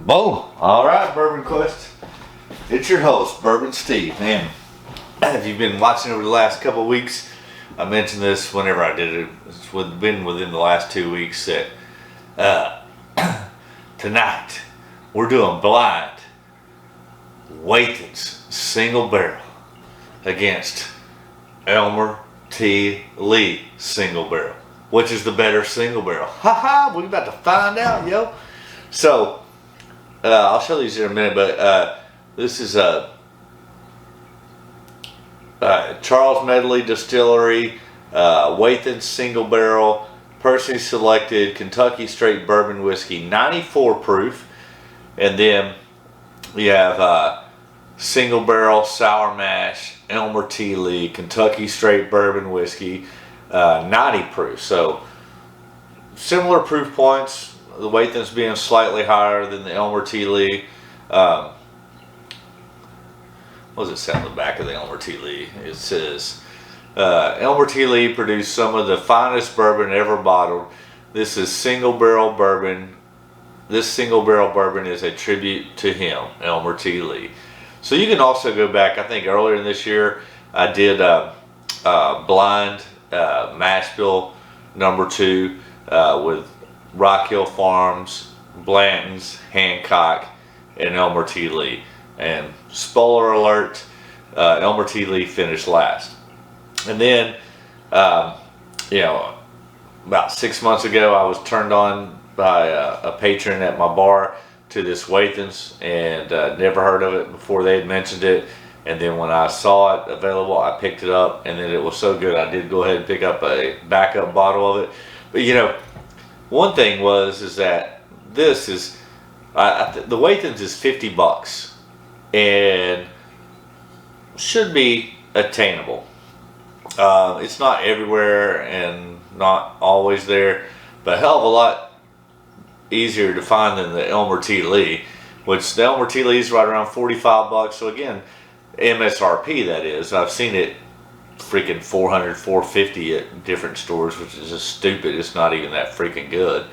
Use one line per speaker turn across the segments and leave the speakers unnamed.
Boom! All right, Bourbon Quest. It's your host, Bourbon Steve. Man, if you've been watching over the last couple of weeks, I mentioned this whenever I did it. It's been within the last 2 weeks that tonight we're doing blind Wathen's single barrel against Elmer T. Lee single barrel. Which is the better single barrel? Haha, we're about to find out, yo. So, I'll show these in a minute, but this is Charles Medley Distillery, Wathen single barrel, personally selected Kentucky straight bourbon whiskey, 94 proof. And then we have single barrel sour mash, Elmer T. Lee, Kentucky straight bourbon whiskey, 90 proof. So similar proof points. The Wathen's being slightly higher than the Elmer T. Lee. What does it say on the back of the Elmer T. Lee? It says, Elmer T. Lee produced some of the finest bourbon ever bottled. This is single barrel bourbon. This single barrel bourbon is a tribute to him, Elmer T. Lee. So you can also go back, I think earlier in this year, I did blind mash bill number 2 with Rock Hill Farms, Blanton's, Hancock, and Elmer T. Lee. And spoiler alert, Elmer T. Lee finished last. And then, about 6 months ago, I was turned on by a patron at my bar to this Wathen's, and never heard of it before they had mentioned it. And then when I saw it available, I picked it up, and then it was so good, I did go ahead and pick up a backup bottle of it. But one thing is that this is, the Wathen's is $50 and should be attainable. It's not everywhere and not always there, but a hell of a lot easier to find than the Elmer T. Lee, which the Elmer T. Lee is right around $45. So again, MSRP that is. I've seen it freaking $400, $450 at different stores, which is just stupid. It's not even that freaking good.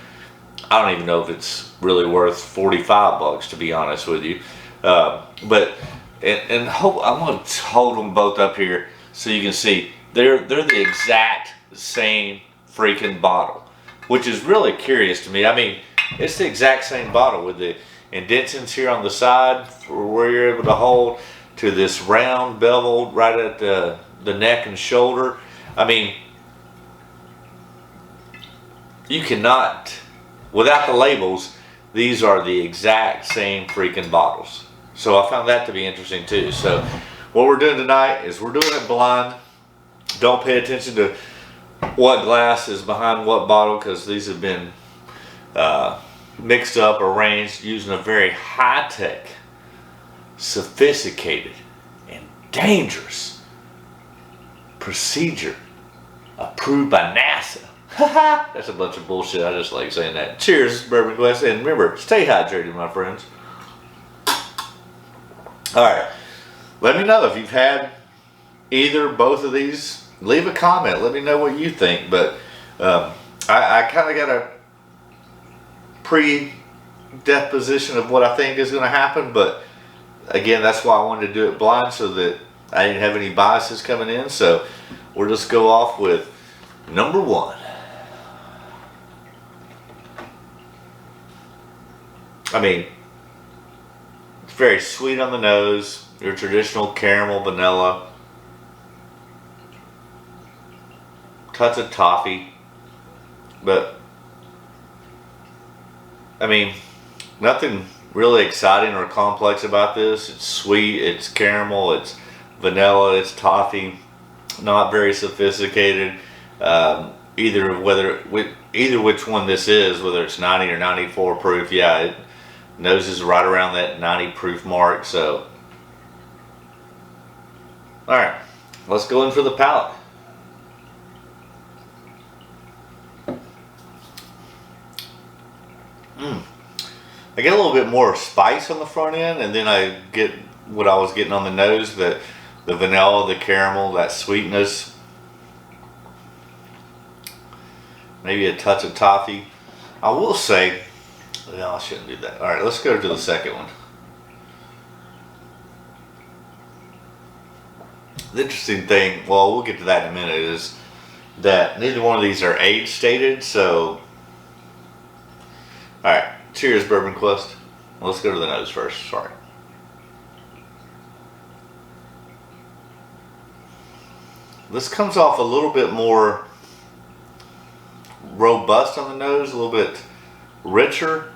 I don't even know if it's really worth $45, to be honest with you. I'm gonna hold them both up here so you can see they're the exact same freaking bottle, which is really curious to me. I mean, it's the exact same bottle with the indentions here on the side for where you're able to hold, to this round bevel right at the neck and shoulder. I mean, you cannot, without the labels, these are the exact same freaking bottles. So I found that to be interesting too. So what we're doing tonight is we're doing it blind. Don't pay attention to what glass is behind what bottle, because these have been mixed up, arranged using a very high-tech, sophisticated, and dangerous procedure approved by NASA. That's a bunch of bullshit. I just like saying that. Cheers, Bourbon Quest, and remember, stay hydrated, my friends. Alright, let me know if you've had both of these. Leave a comment, let me know what you think. But I kind of got a pre-deposition of what I think is going to happen, but again, that's why I wanted to do it blind, so that I didn't have any biases coming in. So we'll just go off with number 1. I mean, it's very sweet on the nose, your traditional caramel, vanilla, touch of toffee, but I mean, nothing really exciting or complex about this. It's sweet, it's caramel, it's vanilla, it's toffee. Not very sophisticated. Either which one this is, whether it's 90 or 94 proof. Yeah, it noses right around that 90 proof mark. So, all right, let's go in for the palate. I get a little bit more spice on the front end, and then I get what I was getting on the nose, the vanilla, the caramel, that sweetness. Maybe a touch of toffee. I will say, No, I shouldn't do that. All right, let's go to the second one. The interesting thing, well, we'll get to that in a minute, is that neither one of these are age stated. So, all right, cheers, Bourbon Quest. Let's go to the nose first. Sorry. This comes off a little bit more robust on the nose, a little bit richer.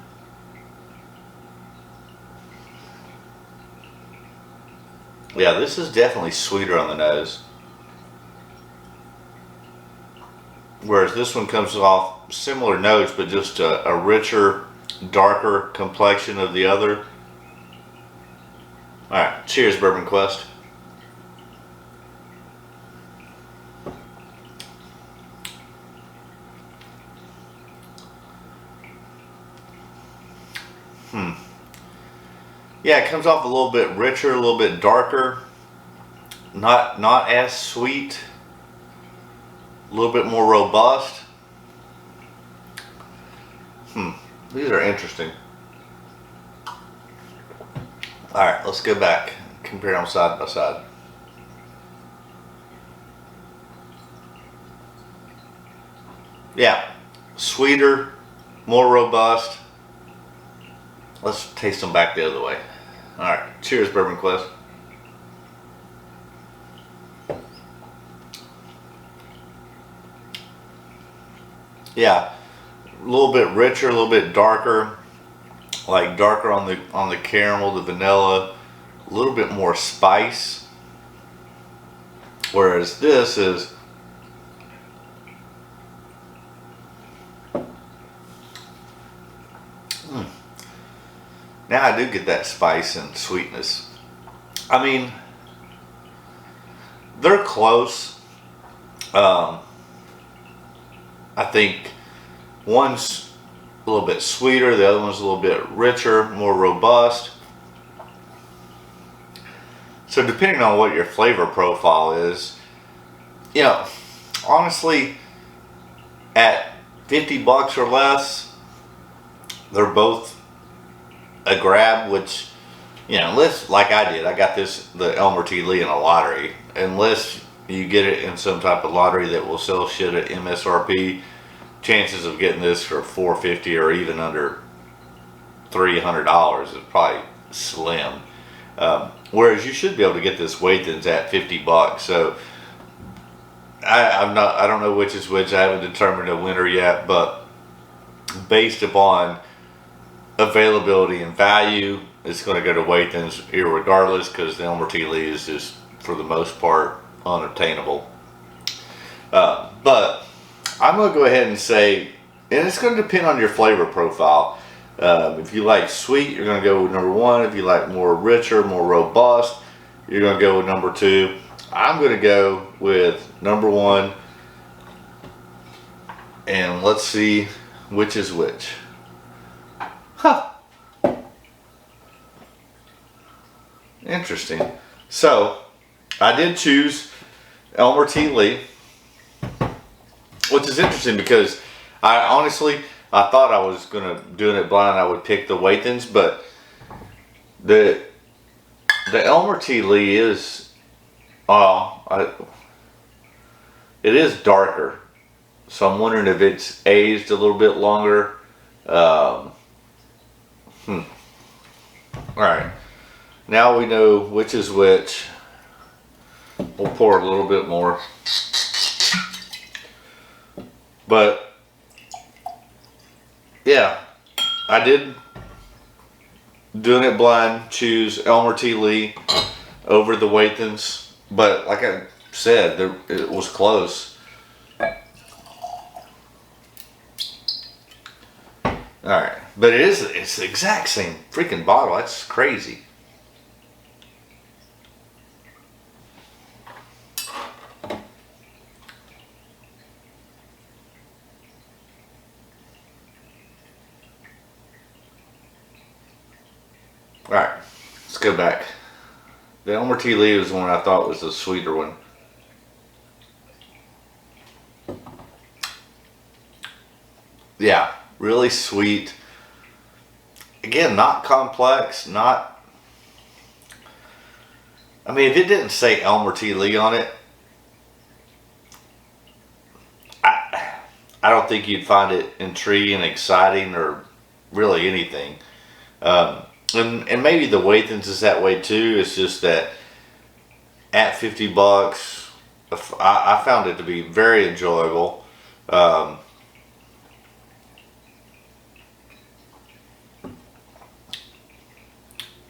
Yeah, this is definitely sweeter on the nose. Whereas this one comes off similar notes, but just a richer, darker complexion of the other. Alright, cheers, Bourbon Quest. Yeah, it comes off a little bit richer, a little bit darker. Not as sweet. A little bit more robust. These are interesting. Alright, let's go back. Compare them side by side. Yeah, sweeter, more robust. Let's taste them back the other way. Alright, cheers, Bourbon Quest. Yeah, a little bit richer, a little bit darker, like darker on the caramel, the vanilla, a little bit more spice. Whereas this is now I do get that spice and sweetness. I mean, they're close. I think one's a little bit sweeter, the other one's a little bit richer, more robust. So depending on what your flavor profile is, you know, honestly, at 50 bucks or less, they're both a grab, which, you know, unless, like I did, I got the Elmer T. Lee in a lottery. Unless you get it in some type of lottery that will sell shit at MSRP, chances of getting this for $450 or even under $300 is probably slim. Whereas you should be able to get this Wathen's at 50 bucks. So I don't know which is which. I haven't determined a winner yet, but based upon availability and value, it's going to go to Wathen's irregardless, because the Elmer T. Lee is just, for the most part, unobtainable. But I'm going to go ahead and say, and it's going to depend on your flavor profile. If you like sweet, you're going to go with number one. If you like more richer, more robust, you're going to go with number two. I'm going to go with number one, and let's see which is which. Huh. Interesting. So, I did choose Elmer T. Lee, which is interesting because I honestly, I thought I was gonna doing it blind. I would pick the Wathen's, but the Elmer T. Lee is, it is darker. So I'm wondering if it's aged a little bit longer. All right. Now we know which is which. We'll pour a little bit more. But yeah, I did, doing it blind, choose Elmer T. Lee over the Wathen's. But like I said, it was close. Alright, but it's the exact same freaking bottle. That's crazy. Alright, let's go back. The Elmer T. Lee was the one I thought was the sweeter one. Yeah, really sweet. again, not complex, I mean, if it didn't say Elmer T. Lee on it, I don't think you'd find it intriguing, exciting, or really anything. Um, and maybe the Wathens is that way too. It's just that at $50, I found it to be very enjoyable. Um,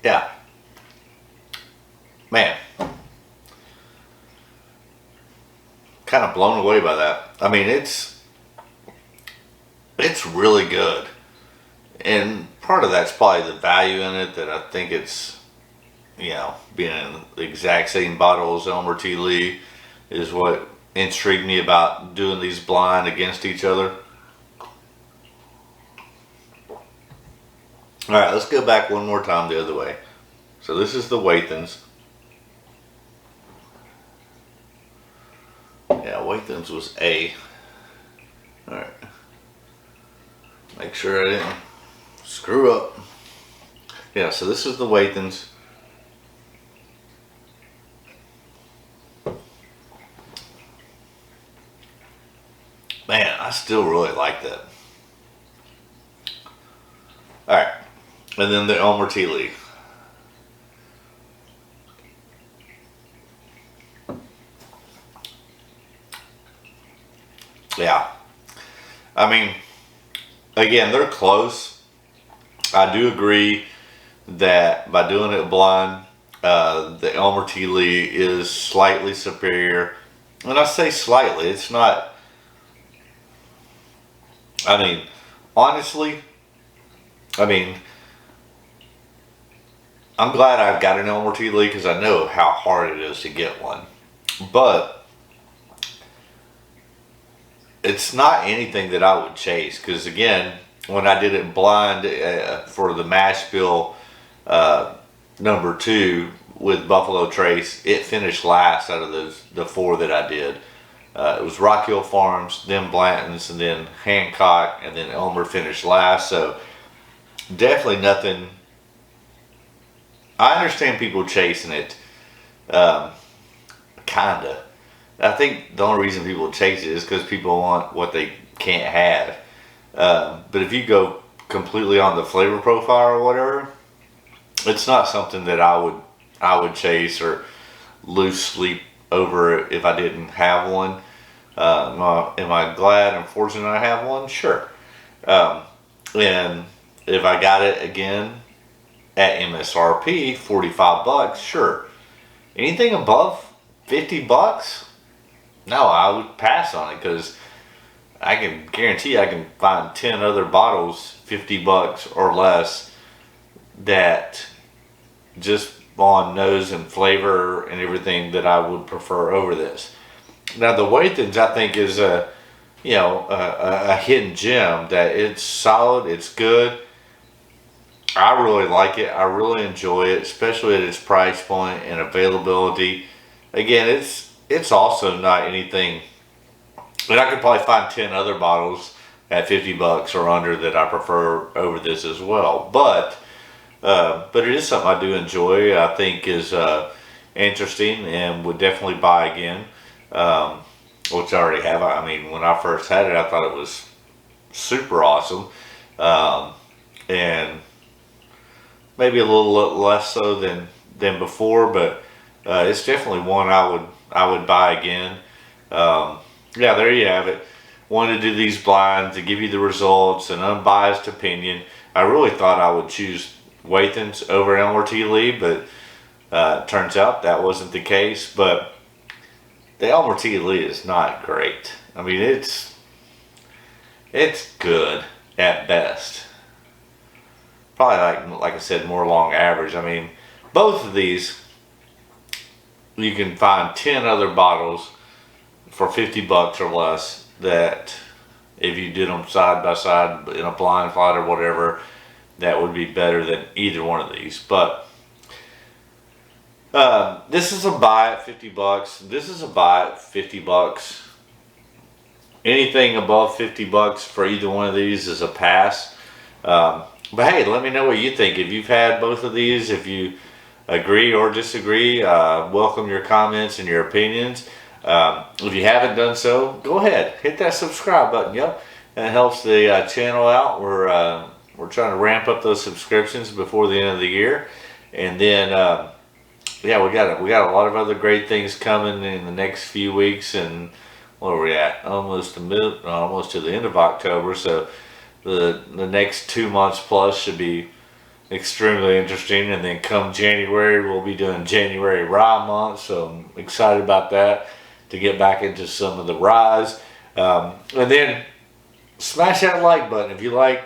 yeah, man, kind of blown away by that. I mean, it's really good, and part of that's probably the value in it that I think it's, being in the exact same bottle as Elmer T. Lee is what intrigued me about doing these blind against each other. All right, let's go back one more time the other way. So this is the Wathens. Yeah, Wathens was A. All right. Make sure I didn't screw up. Yeah, so this is the Wathens. Man, I still really like that. All right, and then the Elmer T. Lee. Yeah, I mean, again, they're close. I do agree that by doing it blind, the Elmer T. Lee is slightly superior. And I say slightly, it's not, I mean, honestly, I mean, I'm glad I've got an Elmer T. Lee because I know how hard it is to get one. But it's not anything that I would chase because, again, when I did it blind for the mash bill number 2 with Buffalo Trace, it finished last out of the 4 that I did. It was Rock Hill Farms, then Blanton's, and then Hancock, and then Elmer finished last. So definitely nothing. I understand people chasing it, kinda. I think the only reason people chase it is because people want what they can't have. But if you go completely on the flavor profile or whatever, it's not something that I would chase or lose sleep over if I didn't have one. Am I glad and fortunate I have one? Sure. Um, and if I got it again at MSRP, $45, sure. Anything above $50, no, I would pass on it because I can guarantee I can find 10 other bottles, $50 or less, that just on nose and flavor and everything that I would prefer over this. Now the Wathens I think is a hidden gem that it's solid, it's good. I really like it. I really enjoy it, especially at its price point and availability. Again, it's also not anything, and I could probably find 10 other bottles at $50 or under that I prefer over this as well. But it is something I do enjoy. I think is interesting and would definitely buy again. Which I already have. I mean, when I first had it, I thought it was super awesome, and maybe a little less so than before, but it's definitely one I would buy again. Yeah, there you have it. Wanted to do these blinds to give you the results, an unbiased opinion. I really thought I would choose Wathens over Elmer T. Lee, but turns out that wasn't the case. But the Elmer T. Lee is not great. I mean, it's good at best. Probably like I said, more along average. I mean, both of these you can find 10 other bottles for $50 or less that if you did them side by side in a blind fight or whatever, that would be better than either one of these. But this is a buy at $50. This is a buy at $50. Anything above $50 for either one of these is a pass. But hey, let me know what you think. If you've had both of these, if you agree or disagree, welcome your comments and your opinions. If you haven't done so, go ahead, hit that subscribe button. Yep, that helps the channel out. We're trying to ramp up those subscriptions before the end of the year, and then yeah, we got a lot of other great things coming in the next few weeks. And where are we at? Almost to the end of October. So the next 2 months plus should be extremely interesting. And then come January, we'll be doing January rye month. So I'm excited about that, to get back into some of the ryes. And then smash that like button if you like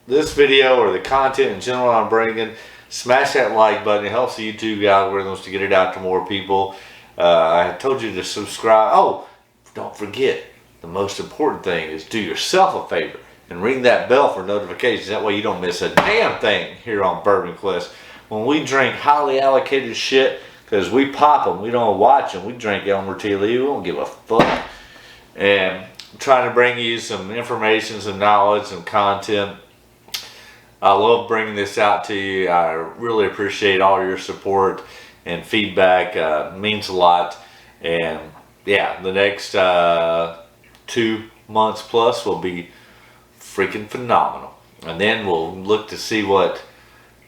this video or the content in general I'm bringing. Smash that like button. It helps the YouTube algorithms to get it out to more people. I told you to subscribe. Oh, don't forget, the most important thing is do yourself a favor and ring that bell for notifications. That way you don't miss a damn thing here on Bourbon Quest. When we drink highly allocated shit, because we pop them, we don't watch them. We drink Elmer tea leaf, we don't give a fuck. And I'm trying to bring you some information, some knowledge, some content. I love bringing this out to you. I really appreciate all your support and feedback. It means a lot. And yeah, the next 2 months plus will be freaking phenomenal. And then we'll look to see what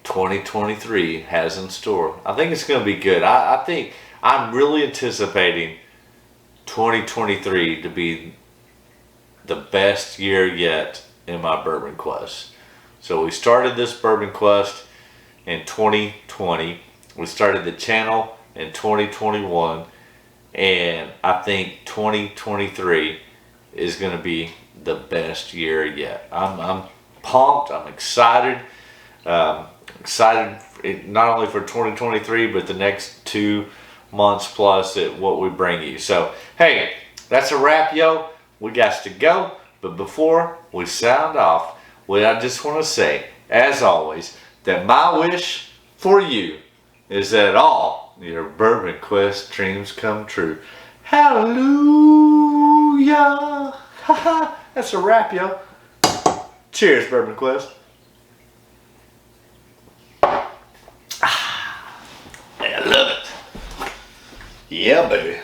2023 has in store. I think it's going to be good. I think I'm really anticipating 2023 to be the best year yet in my Bourbon Quest. So we started this Bourbon Quest in 2020. We started the channel in 2021. And I think 2023 is going to be the best year yet. I'm pumped. I'm excited. Excited not only for 2023, but the next 2 months plus at what we bring you. So, hey, that's a wrap, yo. We got to go. But before we sound off, well, I just want to say, as always, that my wish for you is that all your Bourbon Quest dreams come true. Hallelujah! That's a wrap, yo. Cheers, Bourbon Quest. I love it. Yeah, baby.